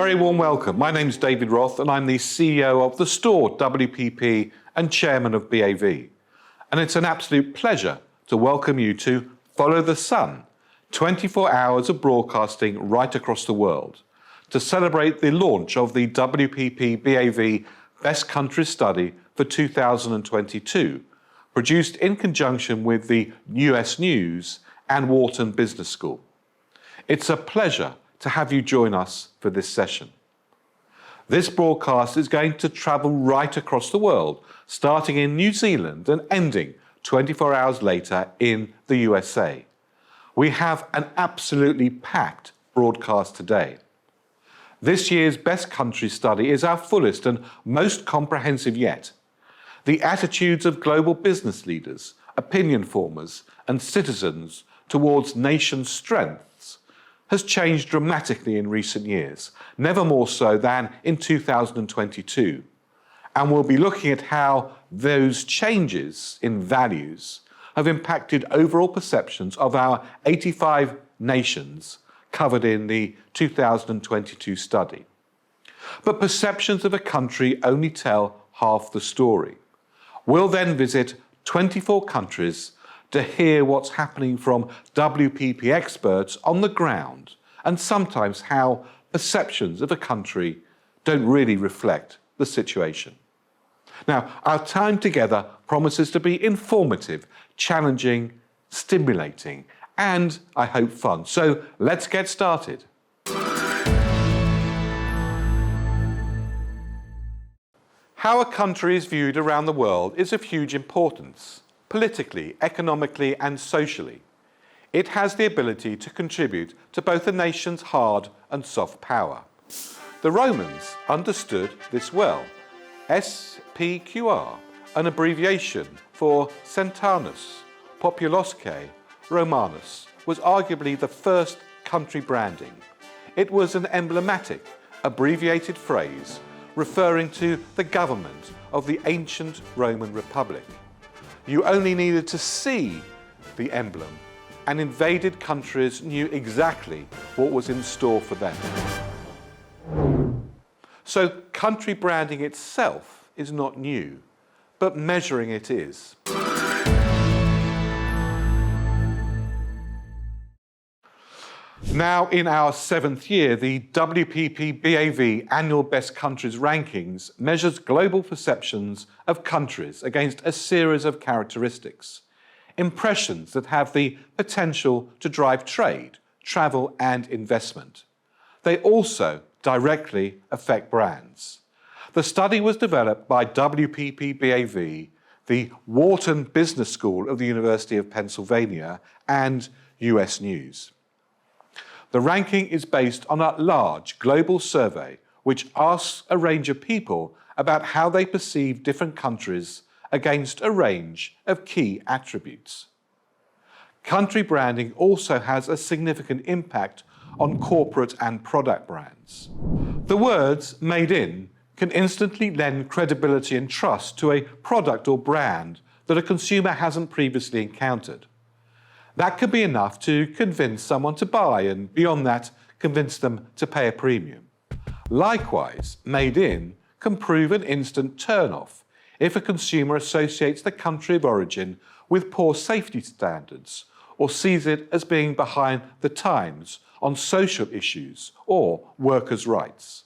very warm welcome. My name's David Roth and I'm the CEO of the store WPP and Chairman of BAV. And it's an absolute pleasure to welcome you to Follow the Sun, 24 hours of broadcasting right across the world, to celebrate the launch of the WPP BAV Best Countries study for 2022, produced in conjunction with the US News and Wharton Business School. It's a pleasure to have you join us for this session. This broadcast is going to travel right across the world, starting in New Zealand and ending 24 hours later in the USA. We have an absolutely packed broadcast today. This year's Best Countries study is our fullest and most comprehensive yet. The attitudes of global business leaders, opinion formers and citizens towards nation strengths has changed dramatically in recent years, never more so than in 2022. And we'll be looking at how those changes in values have impacted overall perceptions of our 85 nations covered in the 2022 study. But perceptions of a country only tell half the story. We'll then visit 24 countries to hear what's happening from WPP experts on the ground, and sometimes how perceptions of a country don't really reflect the situation. Now, our time together promises to be informative, challenging, stimulating, and I hope fun. So let's get started. How a country is viewed around the world is of huge importance, politically, economically, and socially. It has the ability to contribute to both a nation's hard and soft power. The Romans understood this well. SPQR, an abbreviation for Centanus Populosque Romanus, was arguably the first country branding. It was an emblematic, abbreviated phrase referring to the government of the ancient Roman Republic. You only needed to see the emblem, and invaded countries knew exactly what was in store for them. So country branding itself is not new, but measuring it is. Now in our 7th year, the WPP BAV Annual Best Countries Rankings measures global perceptions of countries against a series of characteristics, impressions that have the potential to drive trade, travel and investment. They also directly affect brands. The study was developed by WPP BAV, the Wharton Business School of the University of Pennsylvania, and US News. The ranking is based on a large global survey which asks a range of people about how they perceive different countries against a range of key attributes. Country branding also has a significant impact on corporate and product brands. The words "made in" can instantly lend credibility and trust to a product or brand that a consumer hasn't previously encountered. That could be enough to convince someone to buy, and beyond that, convince them to pay a premium. Likewise, "made in" can prove an instant turn-off if a consumer associates the country of origin with poor safety standards or sees it as being behind the times on social issues or workers' rights.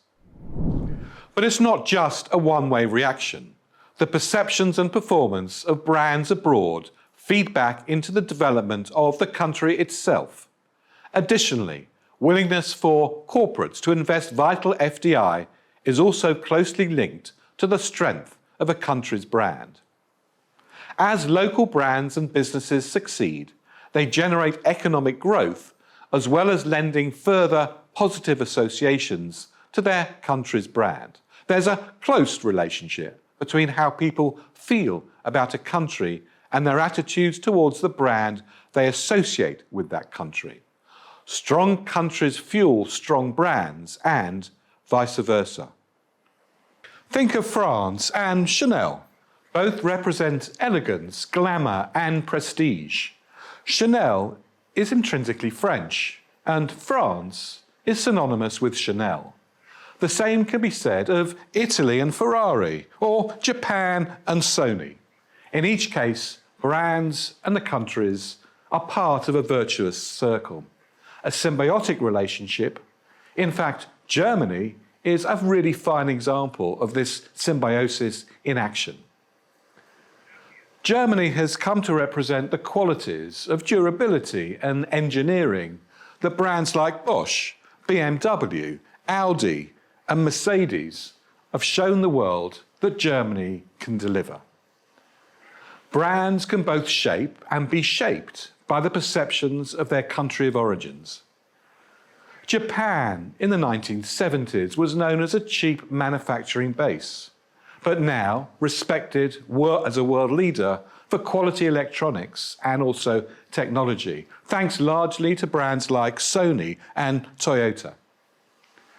But it's not just a one-way reaction. The perceptions and performance of brands abroad feed back into the development of the country itself. Additionally, willingness for corporates to invest vital FDI is also closely linked to the strength of a country's brand. As local brands and businesses succeed, they generate economic growth as well as lending further positive associations to their country's brand. There's a close relationship between how people feel about a country and their attitudes towards the brand they associate with that country. Strong countries fuel strong brands and vice versa. Think of France and Chanel. Both represent elegance, glamour and prestige. Chanel is intrinsically French, and France is synonymous with Chanel. The same can be said of Italy and Ferrari, or Japan and Sony. In each case, brands and the countries are part of a virtuous circle, a symbiotic relationship. In fact, Germany is a really fine example of this symbiosis in action. Germany has come to represent the qualities of durability and engineering that brands like Bosch, BMW, Audi and Mercedes have shown the world that Germany can deliver. Brands can both shape and be shaped by the perceptions of their country of origins. Japan in the 1970s was known as a cheap manufacturing base, but now respected as a world leader for quality electronics and also technology, thanks largely to brands like Sony and Toyota.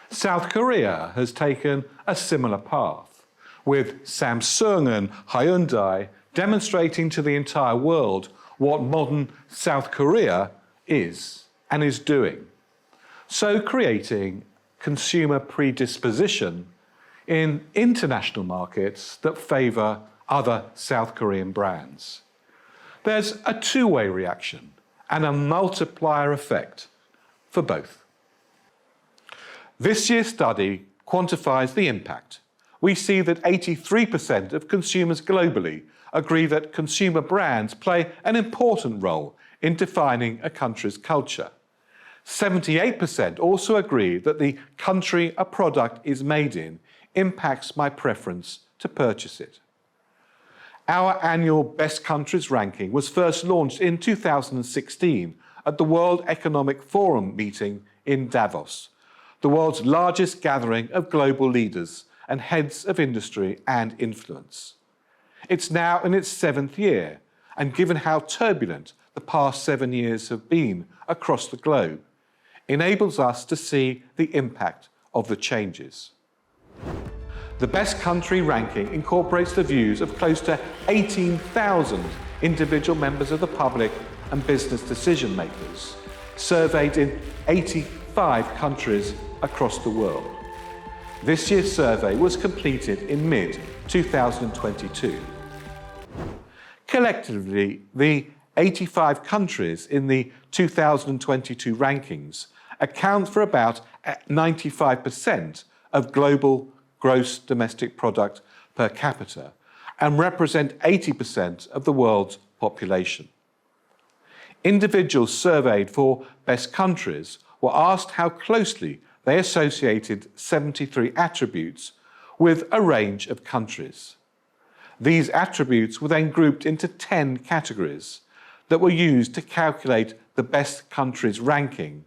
South Korea has taken a similar path, with Samsung and Hyundai demonstrating to the entire world what modern South Korea is and is doing, so creating consumer predisposition in international markets that favour other South Korean brands. There's a two-way reaction and a multiplier effect for both. This year's study quantifies the impact. We see that 83% of consumers globally agree that consumer brands play an important role in defining a country's culture. 78% also agree that the country a product is made in impacts my preference to purchase it. Our annual Best Countries ranking was first launched in 2016 at the World Economic Forum meeting in Davos, the world's largest gathering of global leaders and heads of industry and influence. It's now in its 7th year, and given how turbulent the past 7 years have been across the globe, enables us to see the impact of the changes. The Best Country ranking incorporates the views of close to 18,000 individual members of the public and business decision makers, surveyed in 85 countries across the world. This year's survey was completed in mid-2022. Collectively, the 85 countries in the 2022 rankings account for about 95% of global gross domestic product per capita and represent 80% of the world's population. Individuals surveyed for Best Countries were asked how closely they associated 73 attributes with a range of countries. These attributes were then grouped into 10 categories that were used to calculate the Best Countries ranking,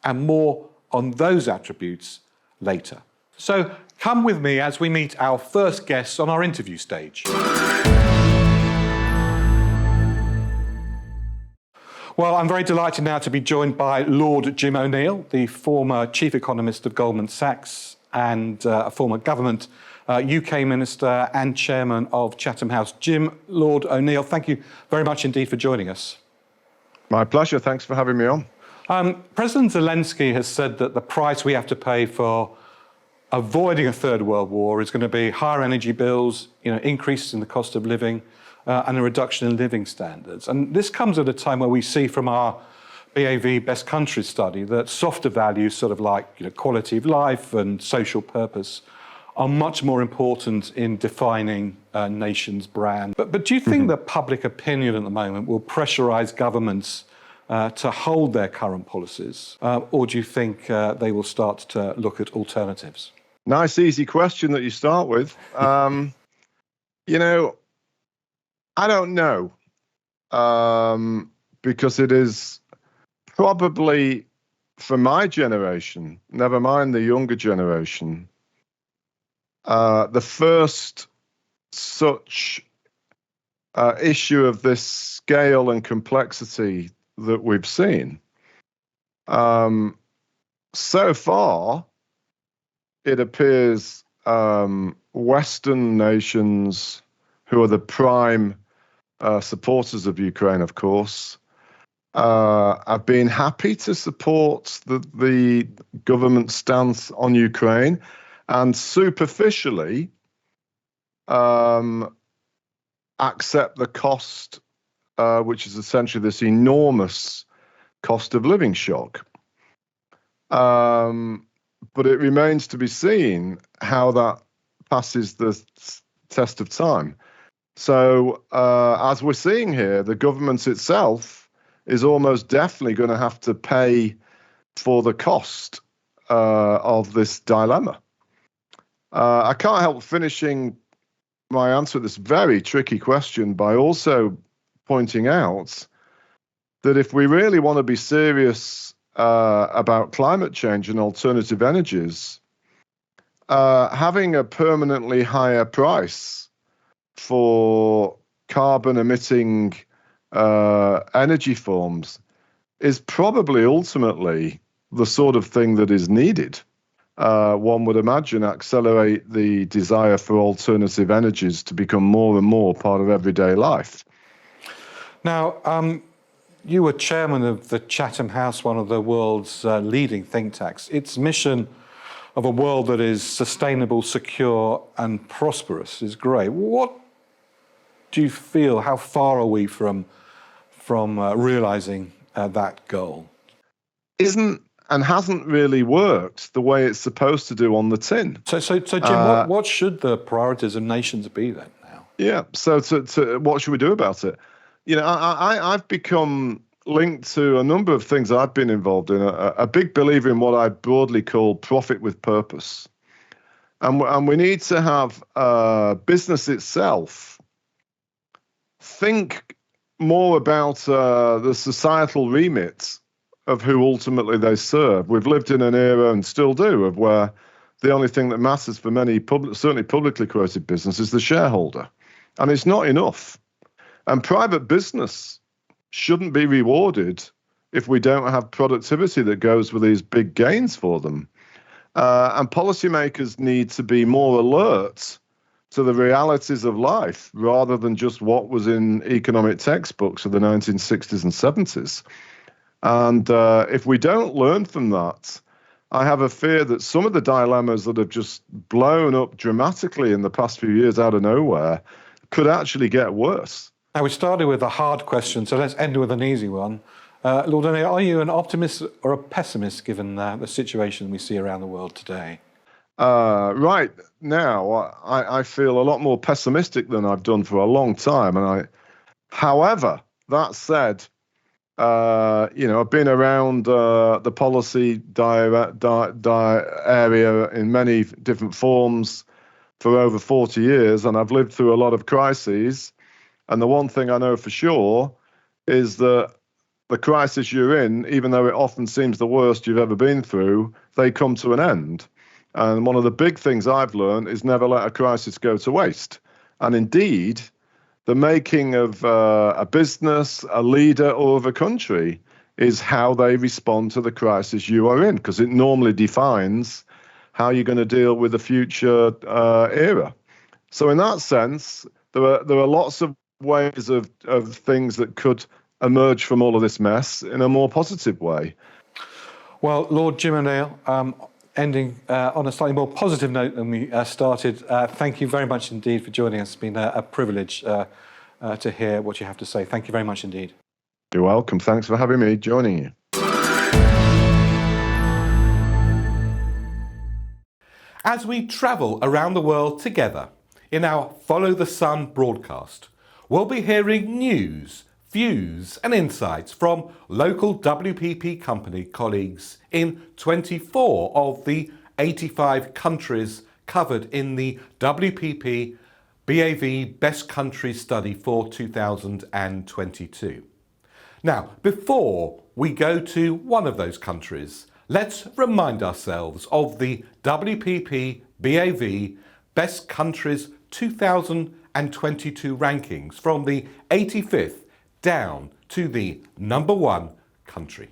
and more on those attributes later. So come with me as we meet our first guests on our interview stage. Well, I'm very delighted now to be joined by Lord Jim O'Neill, the former Chief Economist of Goldman Sachs and a former government UK Minister and Chairman of Chatham House. Jim, Lord O'Neill, thank you very much indeed for joining us. My pleasure. Thanks for having me on. President Zelensky has said that the price we have to pay for avoiding a third world war is going to be higher energy bills, increases in the cost of living, and a reduction in living standards. And this comes at a time where we see from our BAV Best Countries study that softer values, sort of like quality of life and social purpose, are much more important in defining a nation's brand. But do you think that public opinion at the moment will pressurise governments to hold their current policies, or do you think they will start to look at alternatives? Nice, easy question that you start with. I don't know, because it is probably for my generation, never mind the younger generation, the first such issue of this scale and complexity that we've seen. So far, it appears Western nations, who are the prime supporters of Ukraine, of course, have been happy to support the government stance on Ukraine, and superficially accept the cost, which is essentially this enormous cost of living shock. But it remains to be seen how that passes the test of time. So as we're seeing here, the government itself is almost definitely going to have to pay for the cost of this dilemma. I can't help finishing my answer to this very tricky question by also pointing out that if we really want to be serious about climate change and alternative energies, having a permanently higher price for carbon emitting energy forms is probably ultimately the sort of thing that is needed. One would imagine accelerate the desire for alternative energies to become more and more part of everyday life. Now, you were chairman of the Chatham House, one of the world's leading think tanks. Its mission of a world that is sustainable, secure and prosperous is great. What do you feel, how far are we from realising that goal? Isn't and hasn't really worked the way it's supposed to do on the tin. So Jim, what should the priorities of nations be then now? Yeah, so what should we do about it? You know, I've become linked to a number of things I've been involved in, a big believer in what I broadly call profit with purpose. And we need to have business itself think more about the societal remit of who ultimately they serve. We've lived in an era, and still do, of where the only thing that matters for many, certainly publicly quoted business, is the shareholder. And it's not enough. And private business shouldn't be rewarded if we don't have productivity that goes with these big gains for them. And policymakers need to be more alert to the realities of life rather than just what was in economic textbooks of the 1960s and 70s. And if we don't learn from that, I have a fear that some of the dilemmas that have just blown up dramatically in the past few years out of nowhere could actually get worse. Now, we started with a hard question, so let's end with an easy one. Lord O'Neill, are you an optimist or a pessimist given the situation we see around the world today? Right now, I feel a lot more pessimistic than I've done for a long time. However, that said, I've been around the policy area in many different forms for over 40 years, and I've lived through a lot of crises. And the one thing I know for sure is that the crisis you're in, even though it often seems the worst you've ever been through, they come to an end. And one of the big things I've learned is never let a crisis go to waste. And indeed, the making of a business, a leader, or of a country is how they respond to the crisis you are in, because it normally defines how you're going to deal with the future era. So in that sense, there are lots of ways of things that could emerge from all of this mess in a more positive way. Well, Lord Jim O'Neill, ending on a slightly more positive note than we started, thank you very much indeed for joining us. It's been a privilege to hear what you have to say. Thank you very much indeed. You're welcome. Thanks for having me joining you. As we travel around the world together in our Follow the Sun broadcast, we'll be hearing news, views and insights from local WPP company colleagues in 24 of the 85 countries covered in the WPP BAV Best Countries study for 2022. Now, before we go to one of those countries, let's remind ourselves of the WPP BAV Best Countries 2022 rankings from the 85th down to the number 1 country.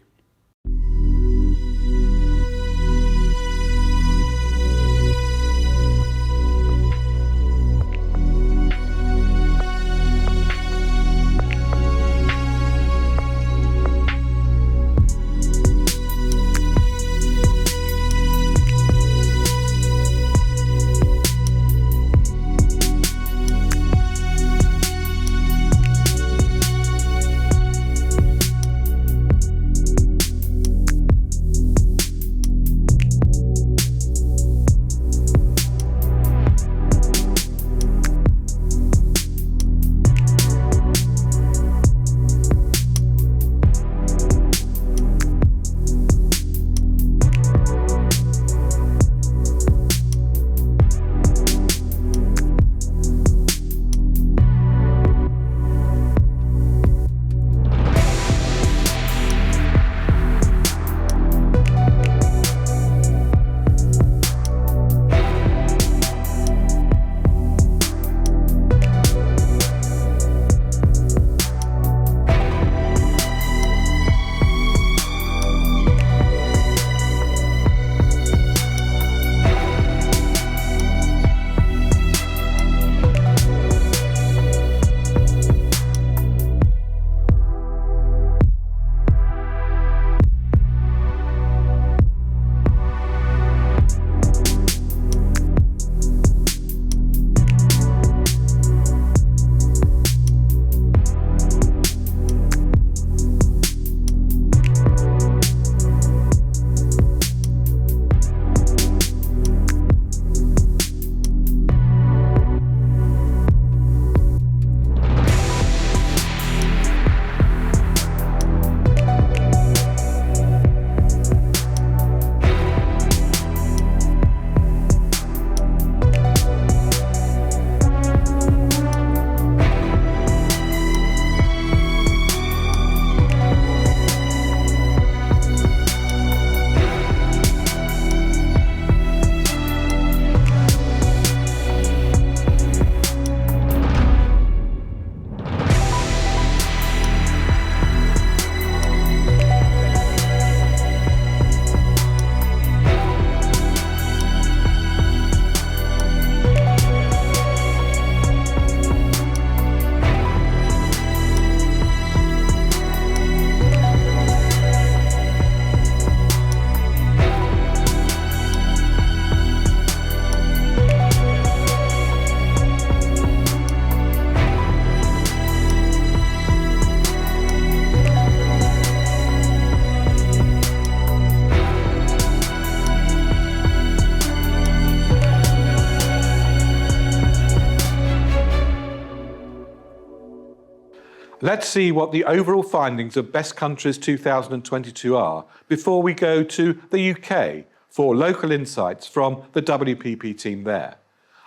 Let's see what the overall findings of Best Countries 2022 are before we go to the UK for local insights from the WPP team there.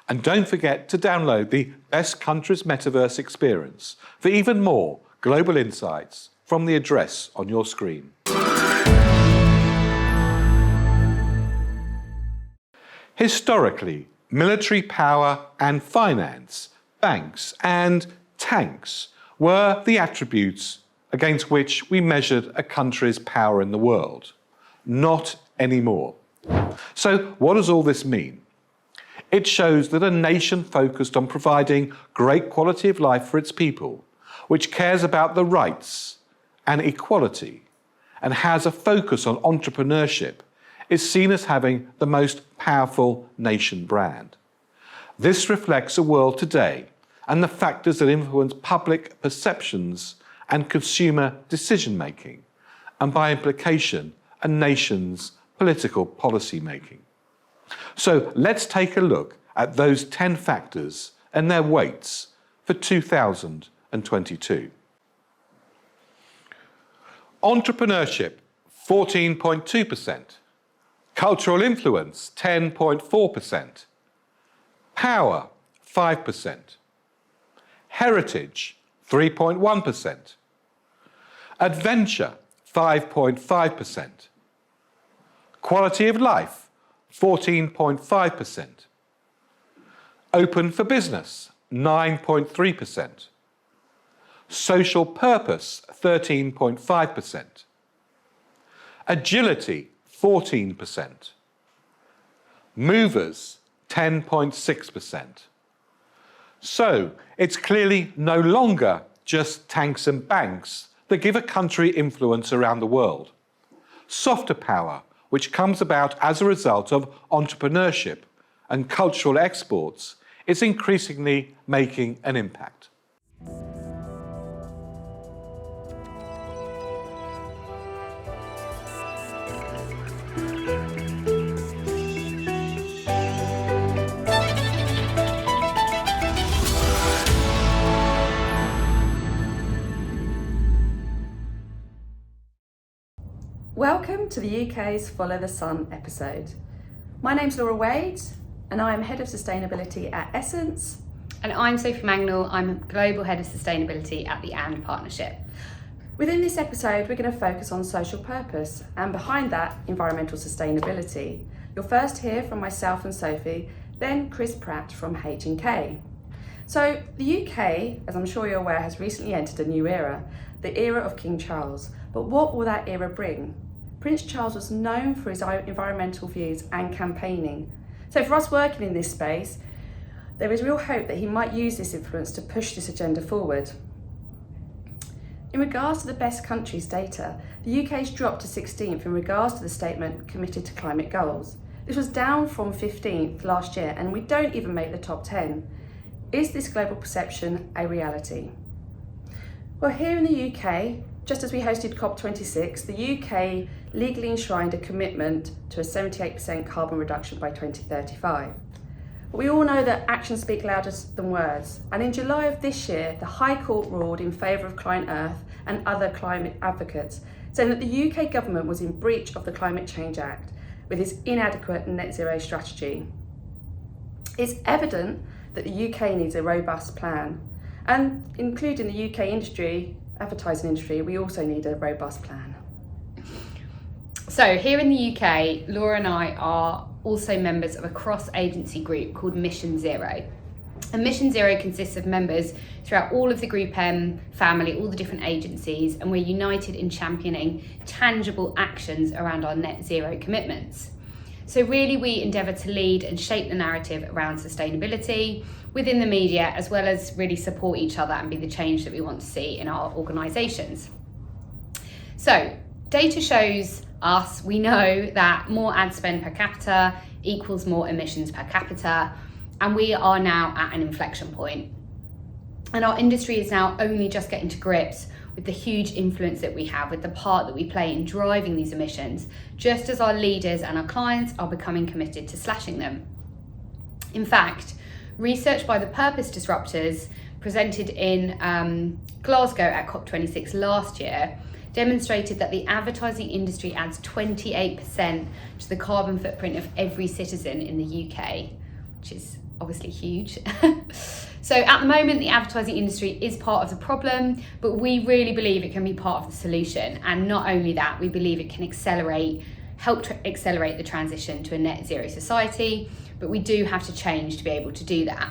And don't forget to download the Best Countries Metaverse experience for even more global insights from the address on your screen. Historically, military power and finance, banks and tanks were the attributes against which we measured a country's power in the world. Not anymore. So what does all this mean? It shows that a nation focused on providing great quality of life for its people, which cares about the rights and equality, and has a focus on entrepreneurship, is seen as having the most powerful nation brand. This reflects a world today and the factors that influence public perceptions and consumer decision-making, and by implication, a nation's political policy making. So let's take a look at those 10 factors and their weights for 2022. Entrepreneurship, 14.2%. Cultural influence, 10.4%. Power, 5%. Heritage, 3.1%. Adventure, 5.5%. Quality of life, 14.5%. Open for business, 9.3%. Social purpose, 13.5%. Agility, 14%. Movers, 10.6%. So it's clearly no longer just tanks and banks that give a country influence around the world. Softer power, which comes about as a result of entrepreneurship and cultural exports, is increasingly making an impact. Welcome to the UK's Follow the Sun episode. My name's Laura Wade and I am Head of Sustainability at Essence. And I'm Sophie Mangnall, I'm Global Head of Sustainability at the & Partnership. Within this episode, we're going to focus on social purpose and behind that, environmental sustainability. You'll first hear from myself and Sophie, then Chris Pratt from H&K. So the UK, as I'm sure you're aware, has recently entered a new era, the era of King Charles. But what will that era bring? Prince Charles was known for his environmental views and campaigning. So for us working in this space, there is real hope that he might use this influence to push this agenda forward. In regards to the Best Countries data, the UK's dropped to 16th in regards to the statement committed to climate goals. This was down from 15th last year and we don't even make the top 10. Is this global perception a reality? Well, here in the UK, just as we hosted COP26, the UK legally enshrined a commitment to a 78% carbon reduction by 2035. But we all know that actions speak louder than words. And in July of this year, the High Court ruled in favour of Climate Earth and other climate advocates, saying that the UK government was in breach of the Climate Change Act with its inadequate net zero strategy. It's evident that the UK needs a robust plan. And including the UK industry, advertising industry, we also need a robust plan. So here in the UK, Laura and I are also members of a cross-agency group called Mission Zero. And Mission Zero consists of members throughout all of the Group M family, all the different agencies, and we're united in championing tangible actions around our net zero commitments. So really we endeavour to lead and shape the narrative around sustainability within the media, as well as really support each other and be the change that we want to see in our organisations. So data shows us, we know that more ad spend per capita equals more emissions per capita, and we are now at an inflection point. And our industry is now only just getting to grips with the huge influence that we have, with the part that we play in driving these emissions, just as our leaders and our clients are becoming committed to slashing them. In fact, research by the Purpose Disruptors presented in Glasgow at COP26 last year, demonstrated that the advertising industry adds 28% to the carbon footprint of every citizen in the UK, which is obviously huge. So at the moment, the advertising industry is part of the problem, but we really believe it can be part of the solution. And not only that, we believe it can help to accelerate the transition to a net zero society, but we do have to change to be able to do that.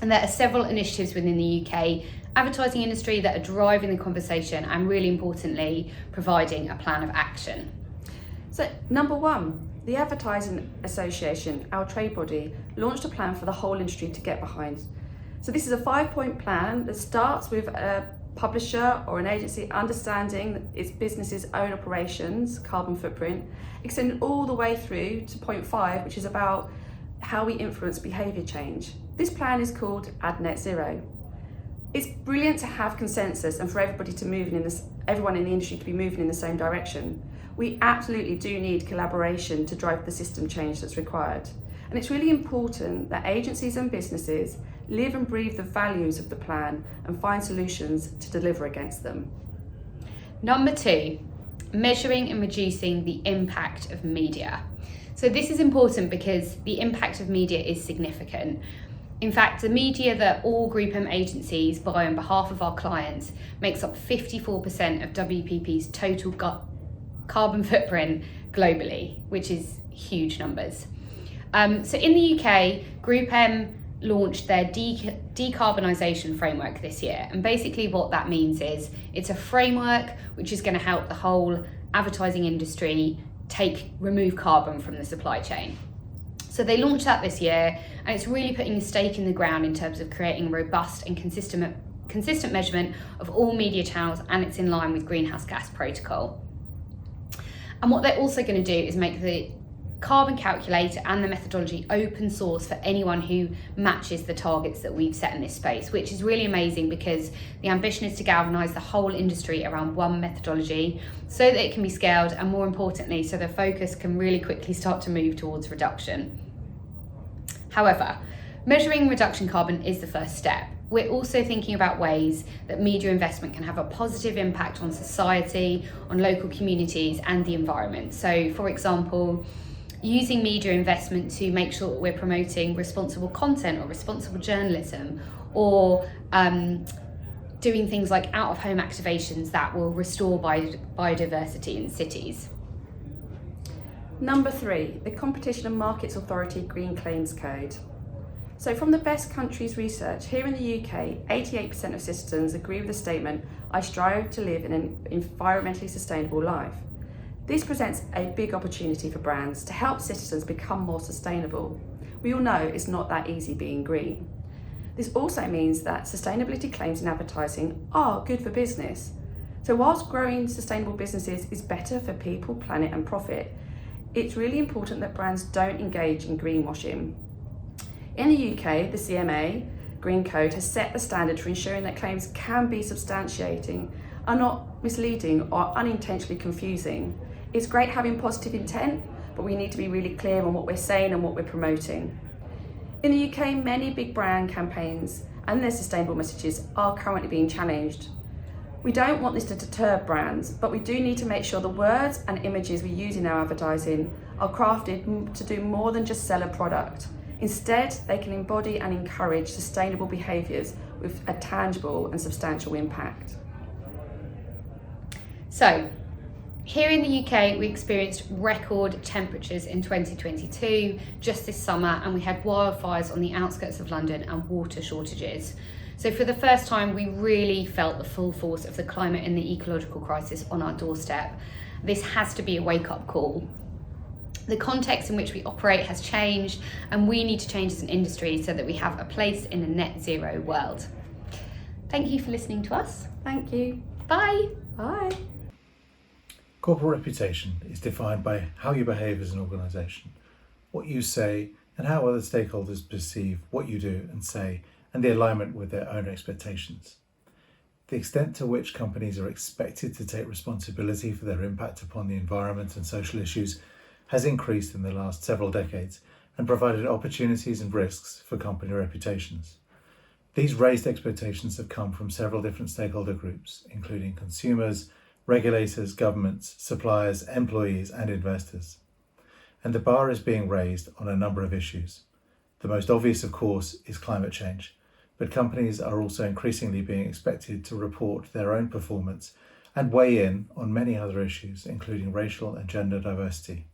And there are several initiatives within the UK advertising industry that are driving the conversation and, really importantly, providing a plan of action. So, number one, the Advertising Association, our trade body, launched a plan for the whole industry to get behind. So this is a 5-point plan that starts with a publisher or an agency understanding its business's own operations, carbon footprint, extending all the way through to point 5, which is about how we influence behaviour change. This plan is called Ad Net Zero. It's brilliant to have consensus and for everybody to move everyone in the industry to be moving in the same direction. We absolutely do need collaboration to drive the system change that's required. And it's really important that agencies and businesses live and breathe the values of the plan and find solutions to deliver against them. Number 2, measuring and reducing the impact of media. So this is important because the impact of media is significant. In fact, the media that all Group M agencies buy on behalf of our clients makes up 54% of WPP's total carbon footprint globally, which is huge numbers. So in the UK, Group M launched their decarbonisation framework this year. And basically what that means is it's a framework which is going to help the whole advertising industry remove carbon from the supply chain. So they launched that this year, and it's really putting a stake in the ground in terms of creating a robust and consistent measurement of all media channels, and it's in line with Greenhouse Gas Protocol. And what they're also going to do is make the carbon calculator and the methodology open source for anyone who matches the targets that we've set in this space, which is really amazing because the ambition is to galvanise the whole industry around one methodology so that it can be scaled, and more importantly, so the focus can really quickly start to move towards reduction. However, measuring reduction carbon is the first step. We're also thinking about ways that media investment can have a positive impact on society, on local communities and the environment. So, for example, using media investment to make sure that we're promoting responsible content or responsible journalism, or doing things like out-of-home activations that will restore biodiversity in cities. Number 3, the Competition and Markets Authority Green Claims Code. So from the Best Countries research, here in the UK, 88% of citizens agree with the statement, "I strive to live in an environmentally sustainable life." This presents a big opportunity for brands to help citizens become more sustainable. We all know it's not that easy being green. This also means that sustainability claims in advertising are good for business. So whilst growing sustainable businesses is better for people, planet and profit, it's really important that brands don't engage in greenwashing. In the UK, the CMA Green Code has set the standard for ensuring that claims can be substantiating, are not misleading or unintentionally confusing. It's great having positive intent, but we need to be really clear on what we're saying and what we're promoting. In the UK, many big brand campaigns and their sustainable messages are currently being challenged. We don't want this to deter brands, but we do need to make sure the words and images we use in our advertising are crafted to do more than just sell a product. Instead, they can embody and encourage sustainable behaviours with a tangible and substantial impact. So, here in the UK, we experienced record temperatures in 2022, just this summer, and we had wildfires on the outskirts of London and water shortages. So for the first time, we really felt the full force of the climate and the ecological crisis on our doorstep. This has to be a wake-up call. The context in which we operate has changed, and we need to change as an industry so that we have a place in a net zero world. Thank you for listening to us. Thank you. Bye. Bye. Corporate reputation is defined by how you behave as an organisation, what you say, and how other stakeholders perceive what you do and say, and the alignment with their own expectations. The extent to which companies are expected to take responsibility for their impact upon the environment and social issues has increased in the last several decades and provided opportunities and risks for company reputations. These raised expectations have come from several different stakeholder groups, including consumers, regulators, governments, suppliers, employees, and investors. And the bar is being raised on a number of issues. The most obvious, of course, is climate change, but companies are also increasingly being expected to report their own performance and weigh in on many other issues, including racial and gender diversity.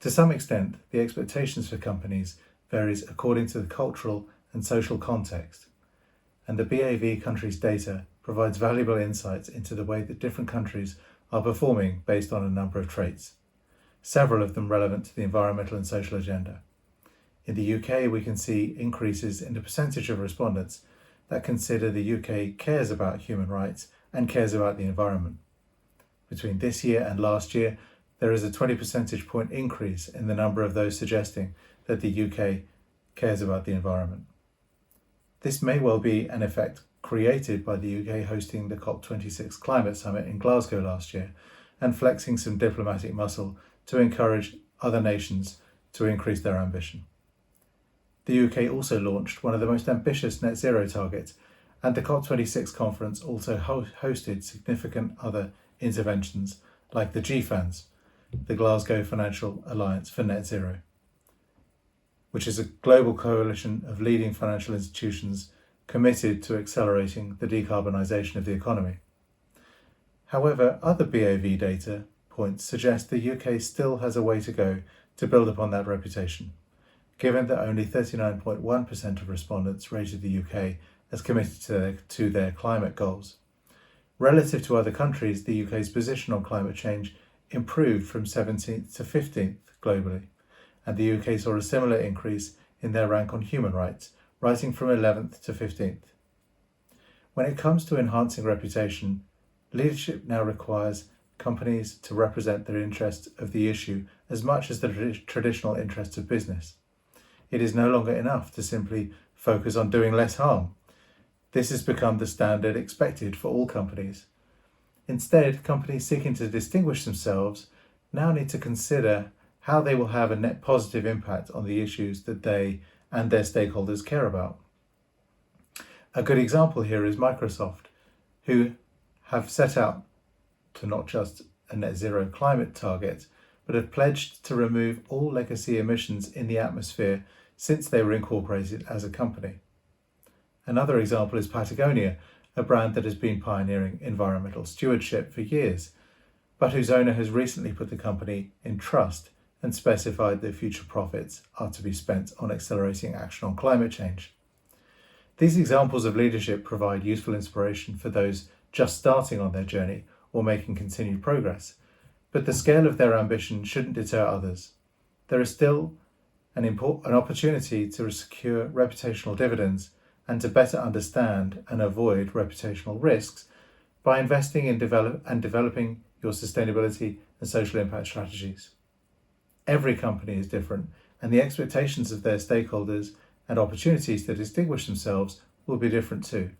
To some extent, the expectations for companies varies according to the cultural and social context, and the BAV countries data provides valuable insights into the way that different countries are performing based on a number of traits, several of them relevant to the environmental and social agenda. In the UK, we can see increases in the percentage of respondents that consider the UK cares about human rights and cares about the environment. Between this year and last year, there is a 20 percentage point increase in the number of those suggesting that the UK cares about the environment. This may well be an effect created by the UK hosting the COP26 climate summit in Glasgow last year and flexing some diplomatic muscle to encourage other nations to increase their ambition. The UK also launched one of the most ambitious net zero targets, and the COP26 conference also hosted significant other interventions like the GFANZ, the Glasgow Financial Alliance for Net Zero, which is a global coalition of leading financial institutions committed to accelerating the decarbonisation of the economy. However, other BAV data points suggest the UK still has a way to go to build upon that reputation, given that only 39.1% of respondents rated the UK as committed to their climate goals. Relative to other countries, the UK's position on climate change improved from 17th to 15th globally, and the UK saw a similar increase in their rank on human rights, rising from 11th to 15th. When it comes to enhancing reputation, leadership now requires companies to represent their interests of the issue as much as the traditional interests of business. It is no longer enough to simply focus on doing less harm. This has become the standard expected for all companies. Instead, companies seeking to distinguish themselves now need to consider how they will have a net positive impact on the issues that they and their stakeholders care about. A good example here is Microsoft, who have set out to not just a net zero climate target, but have pledged to remove all legacy emissions in the atmosphere since they were incorporated as a company. Another example is Patagonia, a brand that has been pioneering environmental stewardship for years, but whose owner has recently put the company in trust and specified that future profits are to be spent on accelerating action on climate change. These examples of leadership provide useful inspiration for those just starting on their journey or making continued progress, but the scale of their ambition shouldn't deter others. There is still an opportunity to secure reputational dividends and to better understand and avoid reputational risks by investing in developing your sustainability and social impact strategies. Every company is different, and the expectations of their stakeholders and opportunities to distinguish themselves will be different too.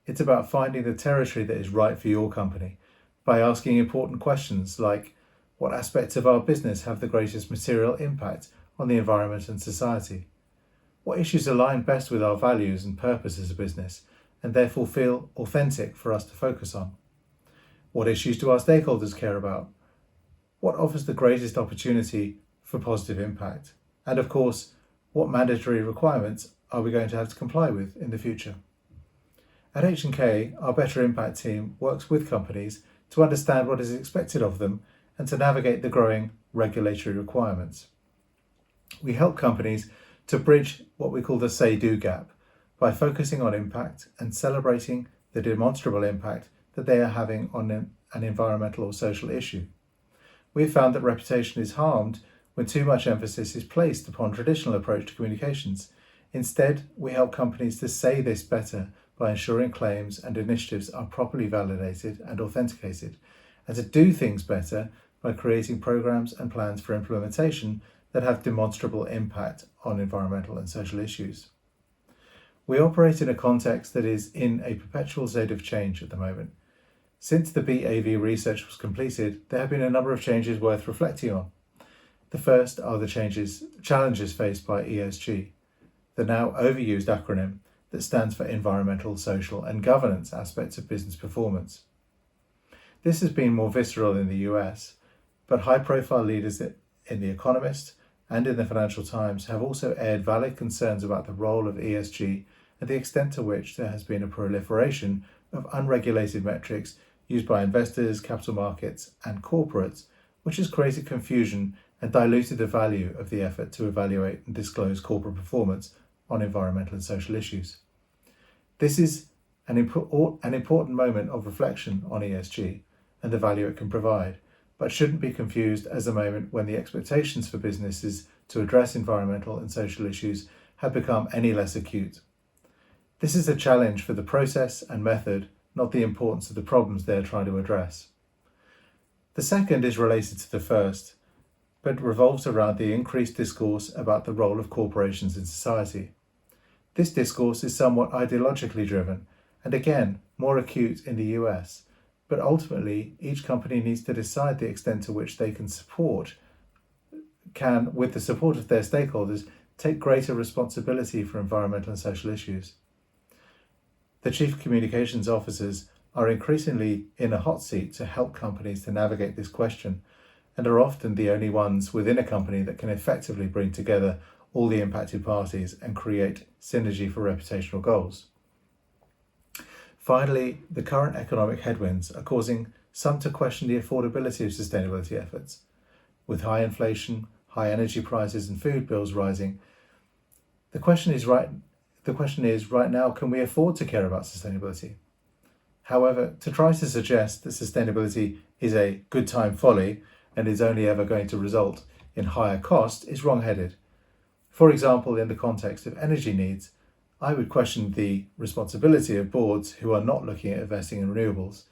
It's about finding the territory that is right for your company by asking important questions like, what aspects of our business have the greatest material impact on the environment and society? What issues align best with our values and purpose as a business and therefore feel authentic for us to focus on? What issues do our stakeholders care about? What offers the greatest opportunity for positive impact? And of course, what mandatory requirements are we going to have to comply with in the future? At H&K, our Better Impact team works with companies to understand what is expected of them and to navigate the growing regulatory requirements. We help companies to bridge what we call the say-do gap by focusing on impact and celebrating the demonstrable impact that they are having on an environmental or social issue. We have found that reputation is harmed when too much emphasis is placed upon traditional approach to communications. Instead, we help companies to say this better by ensuring claims and initiatives are properly validated and authenticated, and to do things better by creating programs and plans for implementation that have demonstrable impact on environmental and social issues. We operate in a context that is in a perpetual state of change at the moment. Since the BAV research was completed, there have been a number of changes worth reflecting on. The first are the challenges faced by ESG, the now overused acronym that stands for environmental, social, and governance aspects of business performance. This has been more visceral in the US, but high-profile leaders in The Economist and in the Financial Times have also aired valid concerns about the role of ESG and the extent to which there has been a proliferation of unregulated metrics used by investors, capital markets, and corporates, which has created confusion and diluted the value of the effort to evaluate and disclose corporate performance on environmental and social issues. This is an important moment of reflection on ESG and the value it can provide, but shouldn't be confused as a moment when the expectations for businesses to address environmental and social issues have become any less acute. This is a challenge for the process and method, not the importance of the problems they are trying to address. The second is related to the first, but revolves around the increased discourse about the role of corporations in society. This discourse is somewhat ideologically driven, and again, more acute in the US, but ultimately each company needs to decide the extent to which they can, with the support of their stakeholders, take greater responsibility for environmental and social issues. The chief communications officers are increasingly in a hot seat to help companies to navigate this question, and are often the only ones within a company that can effectively bring together all the impacted parties and create synergy for reputational goals. Finally, the current economic headwinds are causing some to question the affordability of sustainability efforts. With high inflation, high energy prices and food bills rising, the question is right now, can we afford to care about sustainability? However, to try to suggest that sustainability is a good time folly and is only ever going to result in higher cost is wrong-headed. For example, in the context of energy needs, I would question the responsibility of boards who are not looking at investing in renewables.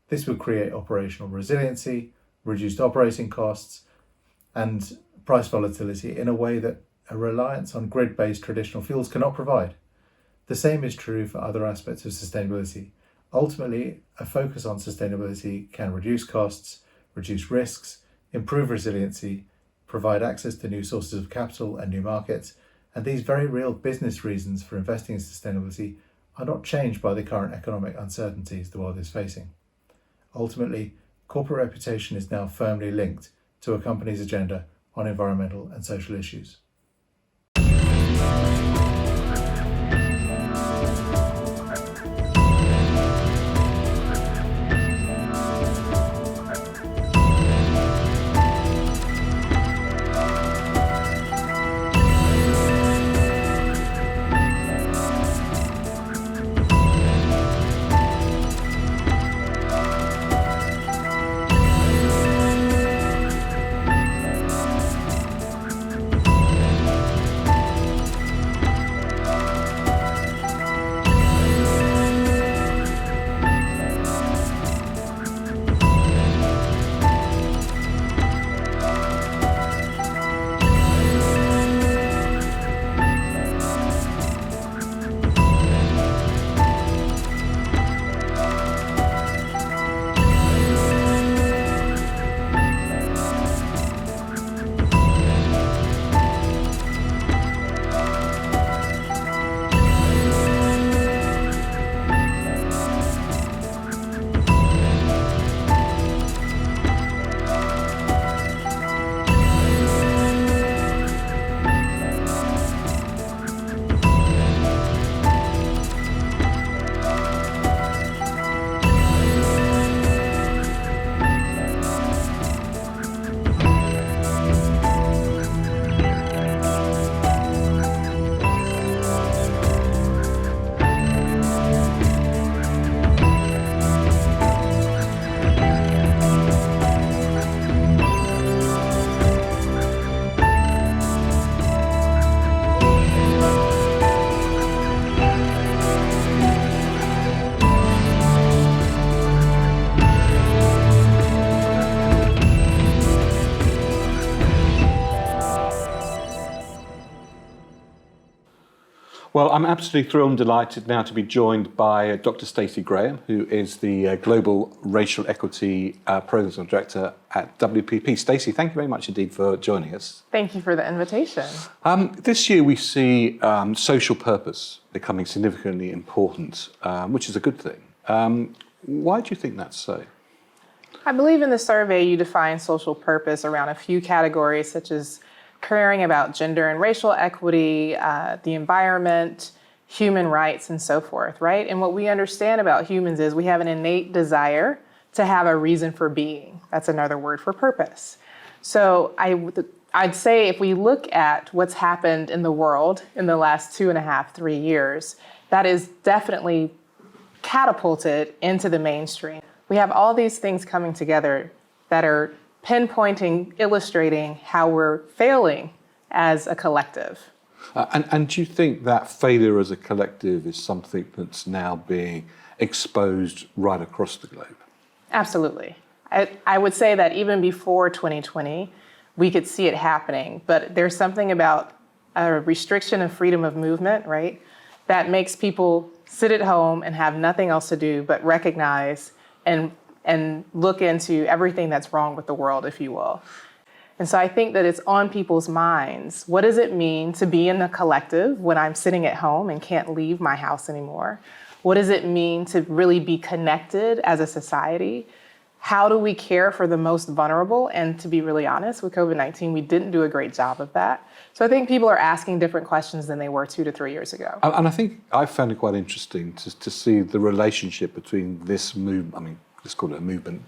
This would create operational resiliency, reduced operating costs, and price volatility in a way that a reliance on grid-based traditional fuels cannot provide. The same is true for other aspects of sustainability. Ultimately, a focus on sustainability can reduce costs, reduce risks, improve resiliency, provide access to new sources of capital and new markets, and these very real business reasons for investing in sustainability are not changed by the current economic uncertainties the world is facing. Ultimately, corporate reputation is now firmly linked to a company's agenda on environmental and social issues. Well, I'm absolutely thrilled and delighted now to be joined by Dr. Stacey Graham, who is the Global Racial Equity Programs Director at WPP. Stacey, thank you very much indeed for joining us. Thank you for the invitation. This year we see social purpose becoming significantly important, which is a good thing. Why do you think that's so? I believe in the survey you define social purpose around a few categories, such as caring about gender and racial equity, the environment, human rights, and so forth, right? And what we understand about humans is we have an innate desire to have a reason for being. That's another word for purpose. So I'd say if we look at what's happened in the world in the last 2.5, 3 years, that is definitely catapulted into the mainstream. We have all these things coming together that are pinpointing, illustrating how we're failing as a collective. And do you think that failure as a collective is something that's now being exposed right across the globe? Absolutely. I would say that even before 2020, we could see it happening, but there's something about a restriction of freedom of movement, right, that makes people sit at home and have nothing else to do but recognize and look into everything that's wrong with the world, if you will. And so I think that it's on people's minds. What does it mean to be in a collective when I'm sitting at home and can't leave my house anymore? What does it mean to really be connected as a society? How do we care for the most vulnerable? And to be really honest, with COVID-19, we didn't do a great job of that. So I think people are asking different questions than they were 2 to 3 years ago. And I think I found it quite interesting to see the relationship between this movement, I mean, let's call it a movement,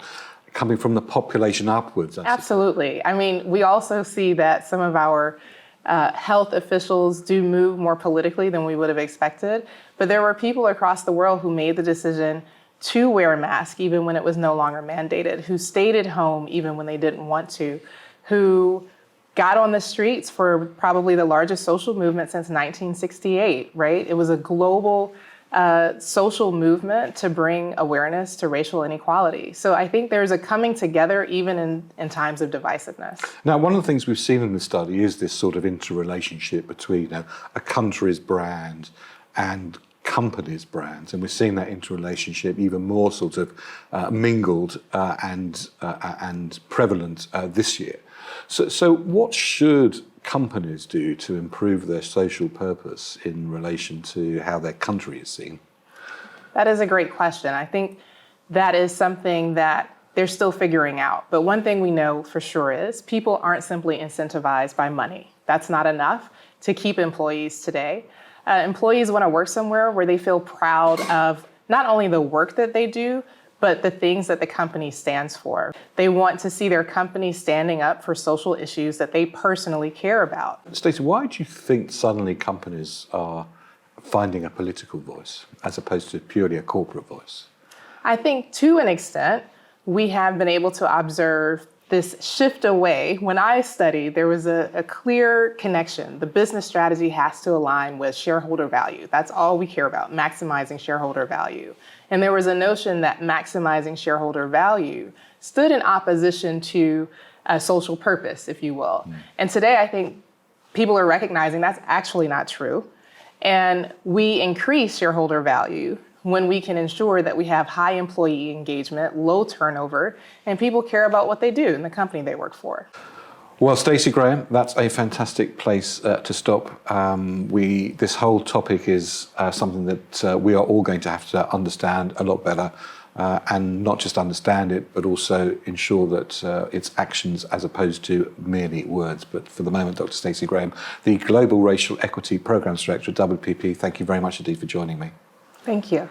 coming from the population upwards. Absolutely. I mean, we also see that some of our health officials do move more politically than we would have expected. But there were people across the world who made the decision to wear a mask even when it was no longer mandated, who stayed at home even when they didn't want to, who got on the streets for probably the largest social movement since 1968, right? It was a global social movement to bring awareness to racial inequality. So I think there's a coming together even in times of divisiveness. Now, one of the things we've seen in the study is this sort of interrelationship between a country's brand and companies' brands, and we're seeing that interrelationship even more sort of mingled and prevalent this year. So what should companies do to improve their social purpose in relation to how their country is seen? That is a great question. I think that is something that they're still figuring out. But one thing we know for sure is people aren't simply incentivized by money. That's not enough to keep employees today. Employees want to work somewhere where they feel proud of not only the work that they do, but the things that the company stands for. They want to see their company standing up for social issues that they personally care about. Stacey, why do you think suddenly companies are finding a political voice as opposed to purely a corporate voice? I think to an extent, we have been able to observe this shift away. When I studied, there was a clear connection. The business strategy has to align with shareholder value. That's all we care about, maximizing shareholder value. And there was a notion that maximizing shareholder value stood in opposition to a social purpose, if you will. And today, I think people are recognizing that's actually not true. And we increase shareholder value when we can ensure that we have high employee engagement, low turnover, and people care about what they do in the company they work for. Well, Stacey Graham, that's a fantastic place to stop. This whole topic is something that we are all going to have to understand a lot better, and not just understand it, but also ensure that it's actions as opposed to merely words. But for the moment, Dr. Stacey Graham, the Global Racial Equity Programs Director at WPP, thank you very much indeed for joining me. Thank you.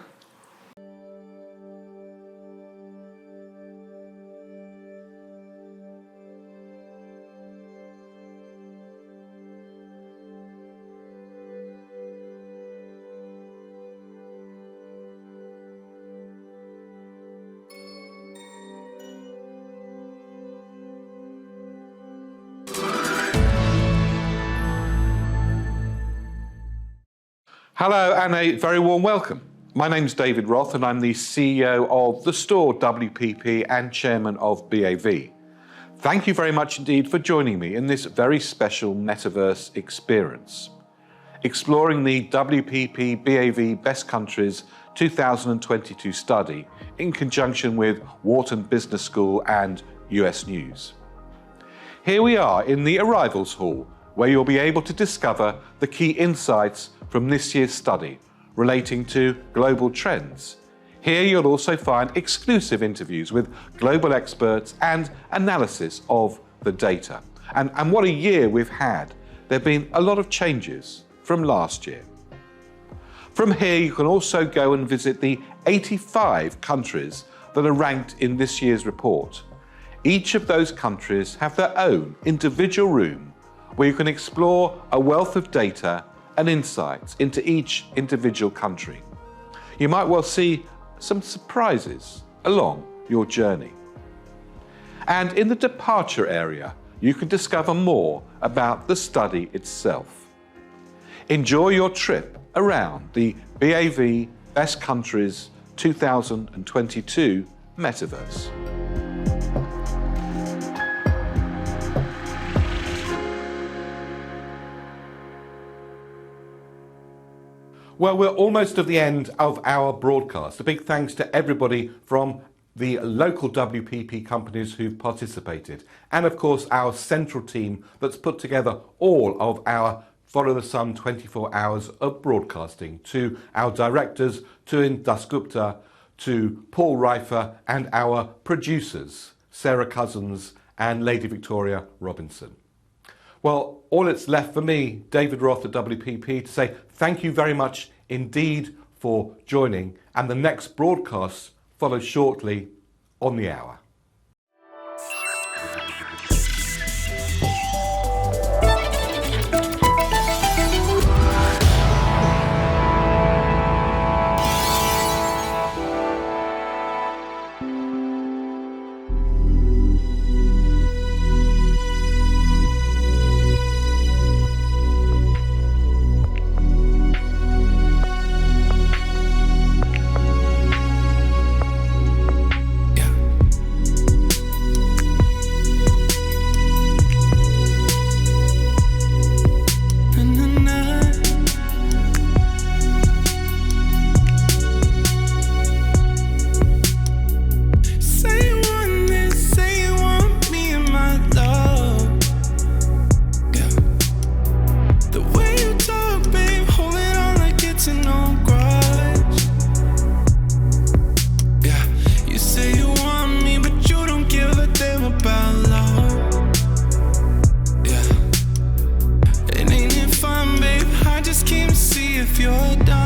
Hello and a very warm welcome. My name's David Roth and I'm the CEO of the store WPP and Chairman of BAV. Thank you very much indeed for joining me in this very special metaverse experience. exploring the WPP BAV Best Countries 2022 study in conjunction with Wharton Business School and US News. Here we are in the Arrivals Hall, where you'll be able to discover the key insights from this year's study relating to global trends. Here you'll also find exclusive interviews with global experts and analysis of the data. And what a year we've had. There have been a lot of changes from last year. From here you can also go and visit the 85 countries that are ranked in this year's report. Each of those countries have their own individual room where you can explore a wealth of data and insights into each individual country. You might well see some surprises along your journey. And in the departure area, you can discover more about the study itself. Enjoy your trip around the BAV Best Countries 2022 Metaverse. Well, we're almost at the end of our broadcast. A big thanks to everybody from the local WPP companies who've participated, and of course our central team that's put together all of our Follow the Sun 24 hours of broadcasting, to our directors, to Dasgupta, to Paul Reifer, and our producers, Sarah Cousins and Lady Victoria Robinson. Well, all it's left for me, David Roth at WPP, to say thank you very much indeed for joining, and the next broadcast follows shortly on the hour. if you're done.